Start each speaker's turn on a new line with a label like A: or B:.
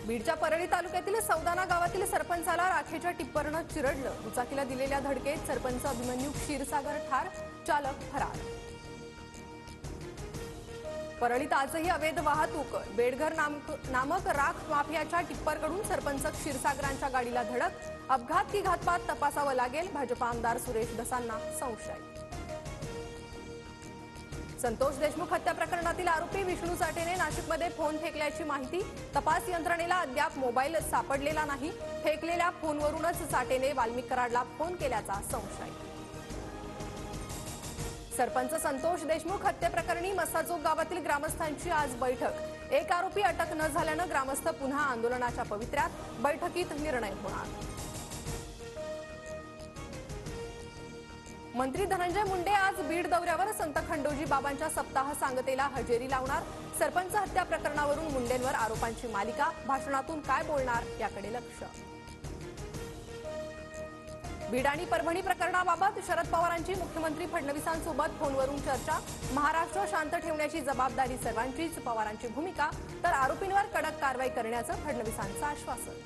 A: बीडच्या परळी तालुक्यातील सौदाना गावातील सरपंचाला राखेच्या टिप्परनं चिरडलं। दुचाकीला दिलेल्या धडकेत सरपंच अभिमन्यू क्षीरसागर ठार, चालक फरार। परळीत आजही अवैध वाहतूक। बेडघर नामक राख माफियाच्या टिप्परकडून सरपंच क्षीरसागरांच्या गाडीला धडक। अपघात की घातपात तपासावं लागेल, भाजप आमदार सुरेश धसांना संशय। संतोष देशमुख हत्या प्रकरणातील आरोपी विष्णू साठेने नाशिकमध्ये फोन फेकल्याची माहिती। तपास यंत्रणेला अद्याप मोबाईल सापडलेला नाही। फेकलेल्या फोनवरूनच साठेने वाल्मिक कराडला फोन केल्याचा संशय। सरपंच संतोष देशमुख हत्येप्रकरणी मस्साजोग गावातील ग्रामस्थांची आज बैठक। एक आरोपी अटक न झाल्यानं ग्रामस्थ पुन्हा आंदोलनाच्या पवित्र्यात। बैठकीत निर्णय होणार। मंत्री धनंजय मुंडे आज बीड दौऱ्यावर संत खंडोजी बाबांच्या सप्ताह सांगतेला हजेरी लावणार। सरपंच हत्या प्रकरणावरून मुंडेंवर आरोपांची मालिका। भाषणातून काय बोलणार याकडे लक्ष। बीड आणि परभणी प्रकरणाबाबत शरद पवारांची मुख्यमंत्री फडणवीसांसोबत फोनवरून चर्चा। महाराष्ट्र शांत ठेवण्याची जबाबदारी सर्वांचीच, पवारांची भूमिका, तर आरोपींवर कडक कारवाई करण्याचं फडणवीसांचं आश्वासन।